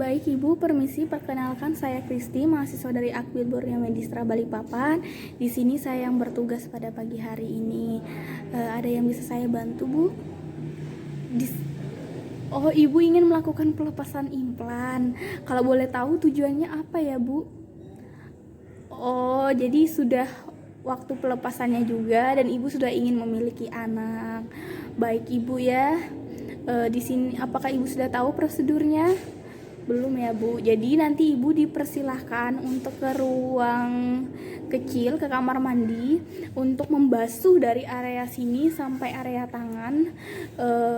Baik Ibu, permisi, perkenalkan saya Kristi, mahasiswa dari Akbil Borneo Medistra Balikpapan. Di sini saya yang bertugas pada pagi hari ini. Ada yang bisa saya bantu, Bu? Oh, Ibu ingin melakukan pelepasan implan. Kalau boleh tahu tujuannya apa ya, Bu? Oh, jadi sudah waktu pelepasannya juga dan Ibu sudah ingin memiliki anak. Baik Ibu ya. Di sini apakah Ibu sudah tahu prosedurnya? Belum ya Bu. Jadi nanti Ibu dipersilahkan untuk ke ruang kecil, ke kamar mandi, untuk membasuh dari area sini sampai area tangan,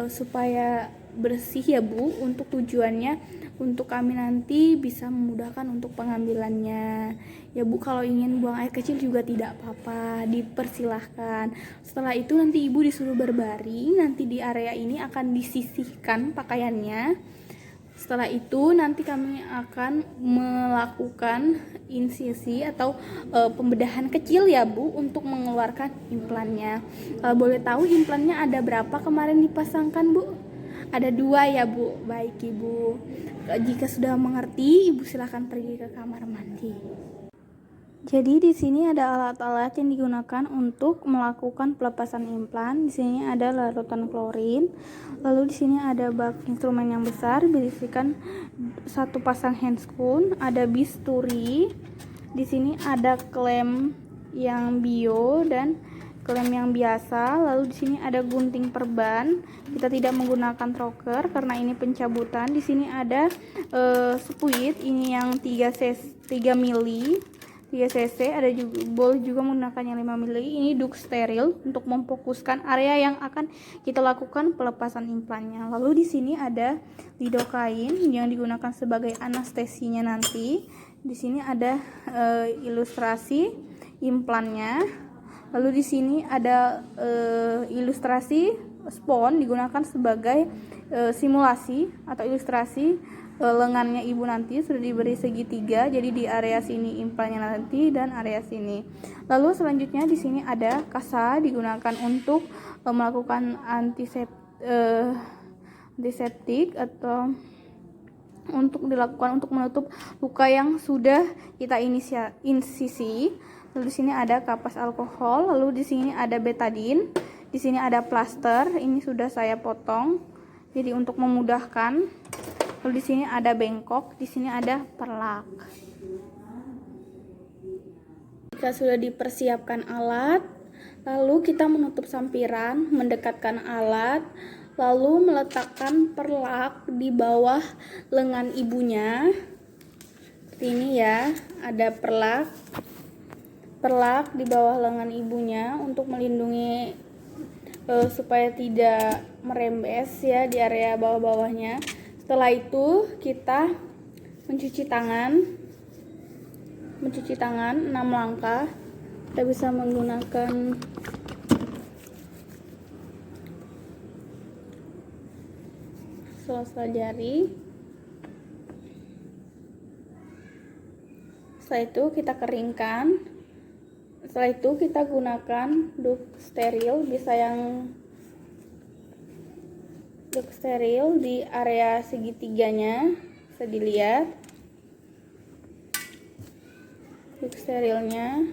supaya bersih ya Bu. Untuk tujuannya untuk kami nanti bisa memudahkan untuk pengambilannya ya Bu. Kalau ingin buang air kecil juga tidak apa-apa, dipersilahkan. Setelah itu nanti Ibu disuruh berbaring. Nanti di area ini akan disisihkan pakaiannya. Setelah itu nanti kami akan melakukan insisi atau pembedahan kecil ya Bu, untuk mengeluarkan implannya. Kalau boleh tahu implannya ada berapa kemarin dipasangkan Bu? Ada 2 ya Bu. Baik Ibu. Jika sudah mengerti, Ibu silahkan pergi ke kamar mandi. Jadi di sini ada alat-alat yang digunakan untuk melakukan pelepasan implan. Di sini ada larutan klorin. Lalu di sini ada bak instrumen yang besar berisikan 1 pasang handscoon, ada bisturi. Di sini ada klem yang bio dan klem yang biasa. Lalu di sini ada gunting perban. Kita tidak menggunakan troker karena ini pencabutan. Di sini ada spuit, ini yang 3 mili. 3 cc, ada juga boleh juga menggunakan yang 5 mili. Ini duk steril untuk memfokuskan area yang akan kita lakukan pelepasan implannya. Lalu di sini ada lidokain yang digunakan sebagai anestesinya nanti. Di sini ada ilustrasi implannya. Lalu di sini ada ilustrasi spons digunakan sebagai simulasi atau ilustrasi lengannya Ibu nanti sudah diberi segitiga, jadi di area sini implannya nanti dan area sini. Lalu selanjutnya di sini ada kasa digunakan untuk melakukan antiseptik atau untuk dilakukan untuk menutup luka yang sudah kita insisi. Lalu di sini ada kapas alkohol, lalu di sini ada betadin, di sini ada plaster, ini sudah saya potong jadi untuk memudahkan. Lalu di sini ada bengkok, di sini ada perlak. Jika sudah dipersiapkan alat, lalu kita menutup sampiran, mendekatkan alat, lalu meletakkan perlak di bawah lengan ibunya. Seperti ini ya, ada perlak di bawah lengan ibunya untuk melindungi supaya tidak merembes ya di area bawah-bawahnya. Setelah itu kita mencuci tangan 6 langkah. Kita bisa menggunakan sela-sela jari. Setelah itu kita keringkan. Setelah itu kita gunakan duk steril, bisa yang duk steril di area segitiganya, bisa dilihat duk sterilnya.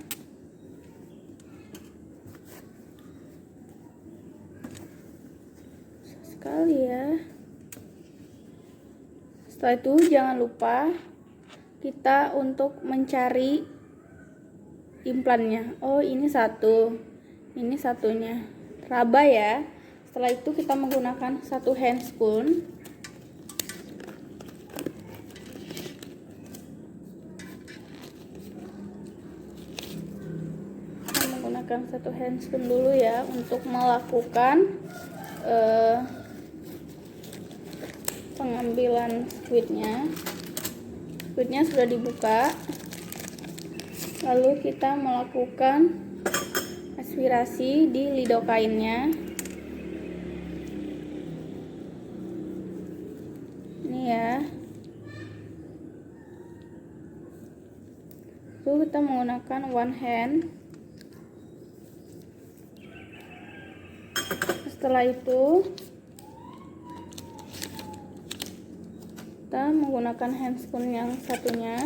Sekali ya. Setelah itu jangan lupa kita untuk mencari implannya. Oh, ini satu, ini satunya raba ya. Setelah itu kita menggunakan 1 handscoon. Kita menggunakan 1 handscoon dulu ya untuk melakukan pengambilan squidnya. Squidnya sudah dibuka. Lalu kita melakukan aspirasi di lidokainnya. Ini ya. Lalu kita menggunakan one hand. Setelah itu kita menggunakan handscoon yang satunya.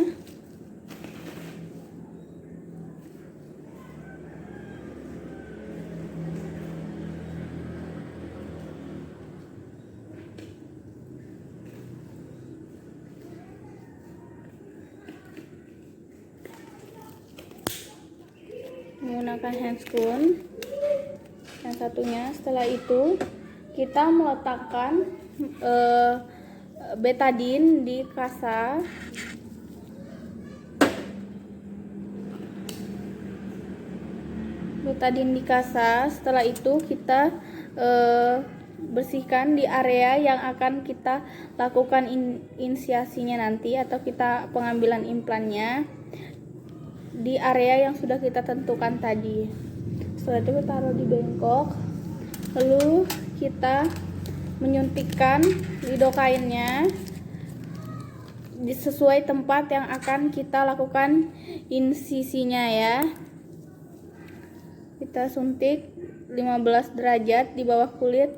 Menggunakan handscoon yang satunya. Setelah itu kita meletakkan betadine di kasa. Setelah itu kita bersihkan di area yang akan kita lakukan inisiasinya nanti, atau kita pengambilan implannya di area yang sudah kita tentukan tadi. Setelah itu kita taruh di bengkok, lalu kita menyuntikkan lidokainnya sesuai tempat yang akan kita lakukan insisinya ya. Kita suntik 15 derajat di bawah kulit.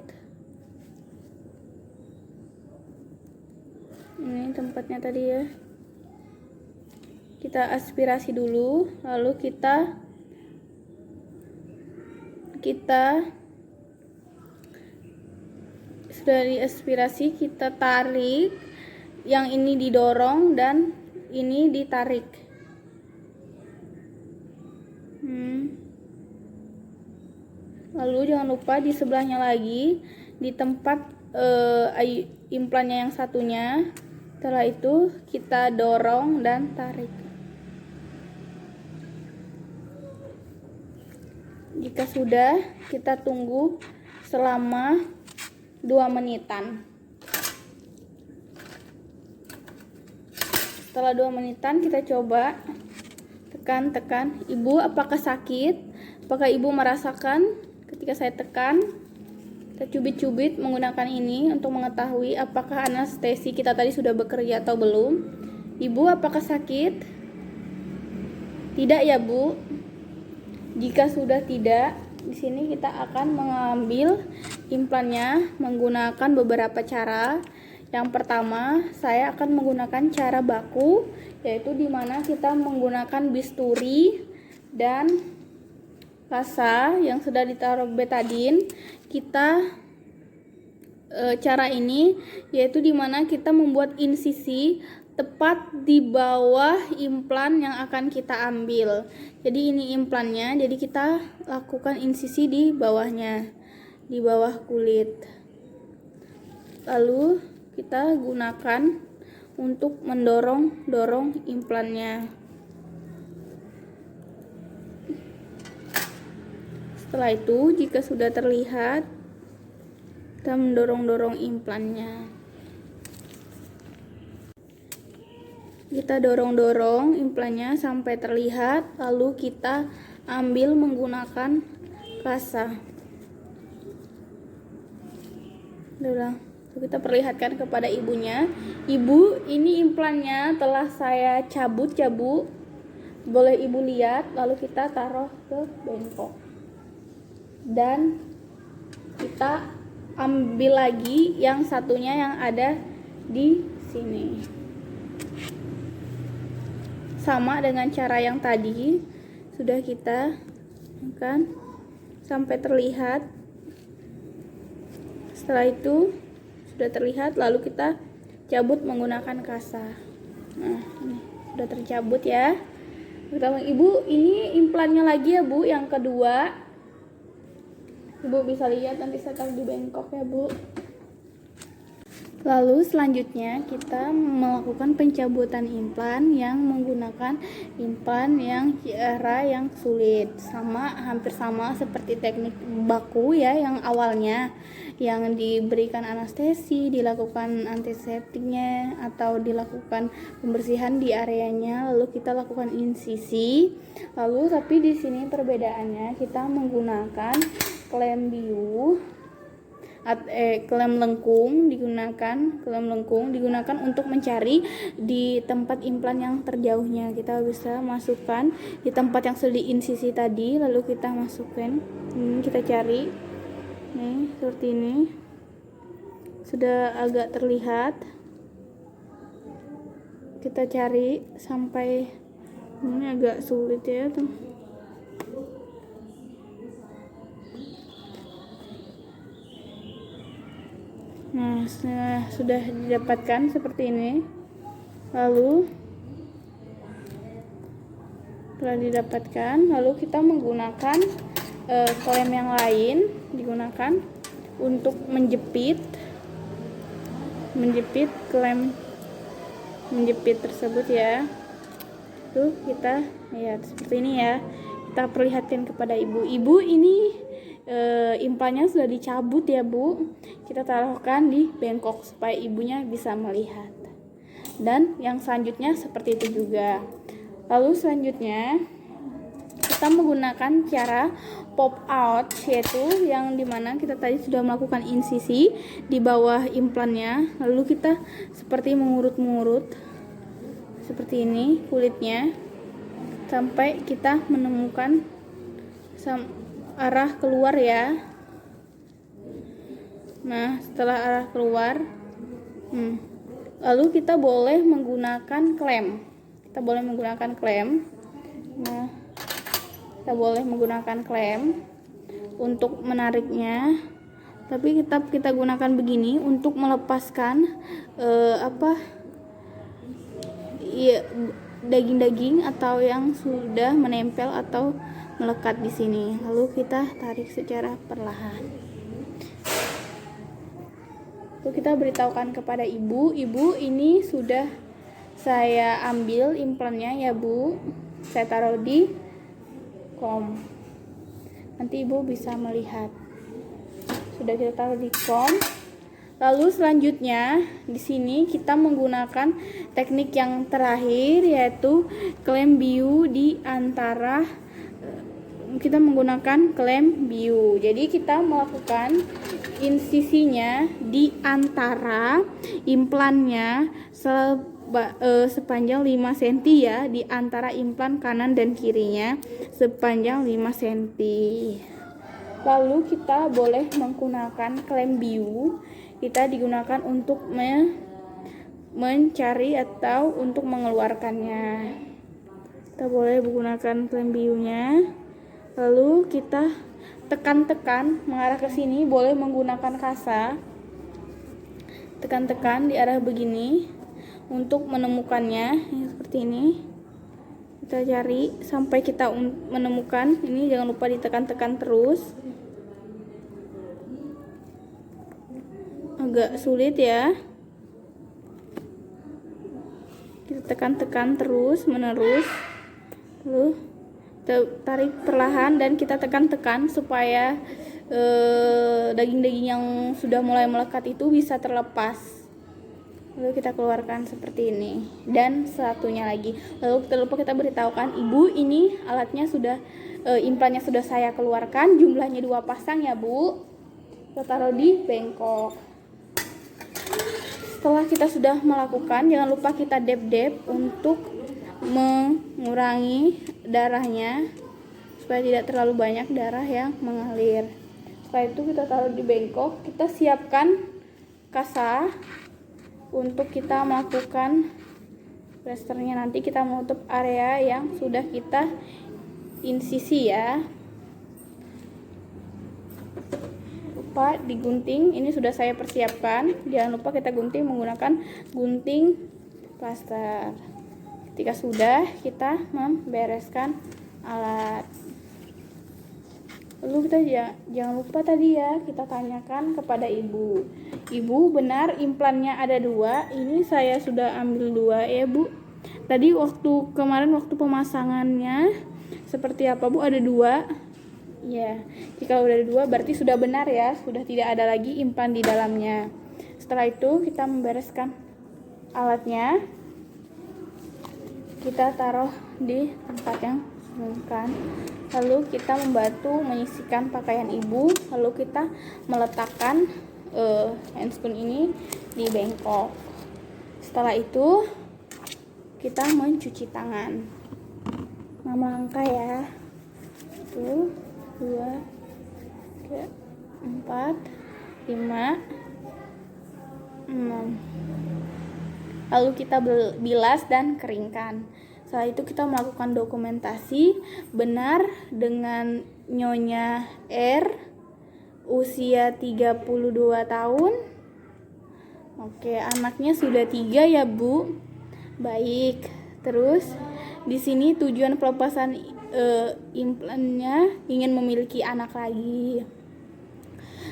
Ini tempatnya tadi ya. Kita aspirasi dulu, lalu kita sudah diaspirasi, kita tarik. Yang ini didorong dan ini ditarik. Lalu jangan lupa di sebelahnya lagi, di tempat implannya yang satunya. Setelah itu kita dorong dan tarik. Jika sudah, kita tunggu selama 2 menitan. Setelah 2 menitan kita coba tekan. Ibu, apakah sakit? Apakah ibu merasakan ketika saya tekan? Kita cubit-cubit menggunakan ini untuk mengetahui apakah anestesi kita tadi sudah bekerja atau belum. Ibu, apakah sakit? Tidak ya, Bu? Jika sudah tidak, di sini kita akan mengambil implannya menggunakan beberapa cara. Yang pertama, saya akan menggunakan cara baku, yaitu dimana kita menggunakan bisturi dan kasa yang sudah ditaruh betadine. Cara ini yaitu dimana kita membuat insisi tepat di bawah implan yang akan kita ambil. Jadi ini implannya, jadi kita lakukan insisi di bawahnya, di bawah kulit. Lalu kita gunakan untuk mendorong implannya. Setelah itu, jika sudah terlihat, kita mendorong implannya. Kita dorong implannya sampai terlihat, lalu kita ambil menggunakan kasa. Kita perlihatkan kepada ibunya. Ibu, ini implannya telah saya cabut. Boleh ibu lihat. Lalu kita taruh ke bengkok. Dan kita ambil lagi yang satunya yang ada di sini. Sama dengan cara yang tadi, sudah kita kan sampai terlihat. Setelah itu sudah terlihat, lalu kita cabut menggunakan kasa. Nah, ini sudah tercabut ya. Pertama, Ibu, ini implannya lagi ya, Bu, yang kedua. Ibu bisa lihat, nanti saya taruh di bengkok ya, Bu. Lalu selanjutnya kita melakukan pencabutan implan yang menggunakan implan yang cara yang sulit, hampir sama seperti teknik baku ya, yang awalnya yang diberikan anestesi, dilakukan antiseptiknya atau dilakukan pembersihan di areanya, lalu kita lakukan insisi. Lalu tapi di sini perbedaannya kita menggunakan klem biu. Klem lengkung digunakan untuk mencari di tempat implan yang terjauhnya. Kita bisa masukkan di tempat yang sudah diinsisi tadi, lalu kita masukkan. Ini kita cari. Nih, seperti ini. Sudah agak terlihat. kita cari sampai ini agak sulit ya tuh. Nah, sudah didapatkan seperti ini. Lalu setelah didapatkan, lalu kita menggunakan klem yang lain digunakan untuk menjepit tersebut ya. Tuh kita lihat seperti ini ya. Kita perlihatkan kepada ibu. Ibu ini implannya sudah dicabut ya Bu. Kita taruhkan di bengkok supaya ibunya bisa melihat. Dan yang selanjutnya seperti itu juga. Lalu selanjutnya kita menggunakan cara pop out, yaitu yang dimana kita tadi sudah melakukan insisi di bawah implannya. Lalu kita seperti mengurut-ngurut seperti ini kulitnya sampai kita menemukan arah keluar ya. Nah, setelah arah keluar, lalu kita boleh menggunakan klem. Nah, kita boleh menggunakan klem untuk menariknya. Tapi kita gunakan begini untuk melepaskan daging-daging atau yang sudah menempel atau melekat di sini. Lalu kita tarik secara perlahan. Lalu kita beritahukan kepada ibu, ini sudah saya ambil implannya ya Bu. Saya taruh di kom. Nanti ibu bisa melihat. Sudah kita taruh di kom. Lalu selanjutnya di sini kita menggunakan teknik yang terakhir, yaitu klem biu di antara. Kita menggunakan klem biu. Jadi kita melakukan insisinya di antara implannya sepanjang 5 cm ya, di antara implan kanan dan kirinya sepanjang 5 cm. Lalu kita boleh menggunakan klem biu. Kita digunakan untuk mencari atau untuk mengeluarkannya. Kita boleh menggunakan klem biunya. Lalu kita tekan-tekan mengarah ke sini, boleh menggunakan kasa. Tekan-tekan di arah begini untuk menemukannya seperti ini. Kita cari sampai kita menemukan. Ini jangan lupa ditekan-tekan terus. Agak sulit ya. Kita tekan-tekan terus menerus. Lalu tarik perlahan dan kita tekan-tekan supaya daging-daging yang sudah mulai melekat itu bisa terlepas. Lalu kita keluarkan seperti ini. Dan satunya lagi. Lalu kita beritahukan ibu, ini alatnya sudah implannya sudah saya keluarkan. Jumlahnya 2 pasang ya Bu. Kita taruh di bengkok. Setelah kita sudah melakukan, jangan lupa kita dep-dep untuk mengurangi darahnya supaya tidak terlalu banyak darah yang mengalir. Setelah itu kita taruh di bengkok. Kita siapkan kasa untuk kita melakukan plasternya. Nanti kita menutup area yang sudah kita insisi ya. Lupa digunting, ini sudah saya persiapkan. Jangan lupa kita gunting menggunakan gunting plaster. Ketika sudah, kita membereskan alat. Lalu kita jangan lupa tadi ya, kita tanyakan kepada ibu. Ibu, benar implannya ada 2. Ini saya sudah ambil 2 ya Bu. Tadi kemarin waktu pemasangannya seperti apa Bu? Ada 2. Ya, jika udah ada 2 berarti sudah benar ya, sudah tidak ada lagi implan di dalamnya. Setelah itu kita membereskan alatnya. Kita taruh di tempat yang bukan. Lalu kita membantu menyisikan pakaian ibu. Lalu kita meletakkan handscoon ini di bengkok. Setelah itu kita mencuci tangan. 5 langkah ya. 1, 2, 3, 4, 5, 6. lalu kita bilas dan keringkan. Setelah itu kita melakukan dokumentasi benar dengan Nyonya R, usia 32 tahun. Oke, anaknya sudah 3 ya, Bu. Baik. Terus di sini tujuan pelepasan implannya ingin memiliki anak lagi.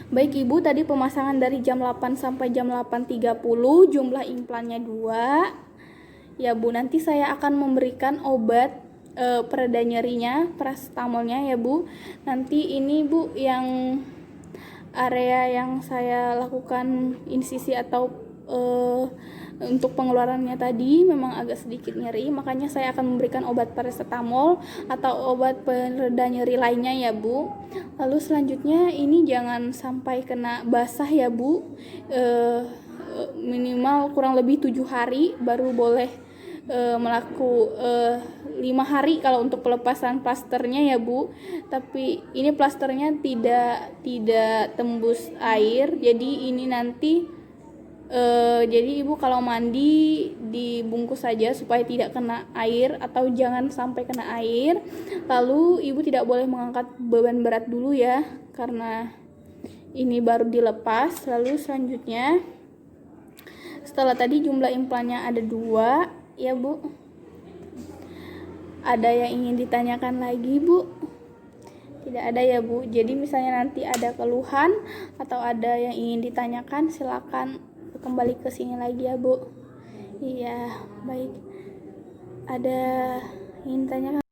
Baik Ibu, tadi pemasangan dari jam 8 sampai jam 8.30, jumlah implannya 2. Ya Bu, nanti saya akan memberikan obat pereda nyerinya, paracetamolnya ya Bu. Nanti ini Bu yang area yang saya lakukan insisi atau untuk pengeluarannya tadi memang agak sedikit nyeri, makanya saya akan memberikan obat paracetamol atau obat pereda nyeri lainnya ya Bu. Lalu selanjutnya ini jangan sampai kena basah ya Bu, minimal kurang lebih 7 hari baru boleh 5 hari kalau untuk pelepasan plasternya ya Bu. Tapi ini plasternya tidak tembus air, jadi ini nanti jadi Ibu kalau mandi dibungkus saja supaya tidak kena air atau jangan sampai kena air. Lalu Ibu tidak boleh mengangkat beban berat dulu ya, karena ini baru dilepas. Lalu selanjutnya setelah tadi jumlah implannya ada 2 ya Bu. Ada yang ingin ditanyakan lagi Bu? Tidak ada ya Bu. Jadi misalnya nanti ada keluhan atau ada yang ingin ditanyakan, silakan kembali ke sini lagi ya Bu. Iya, baik. Ada ingin ditanyakan?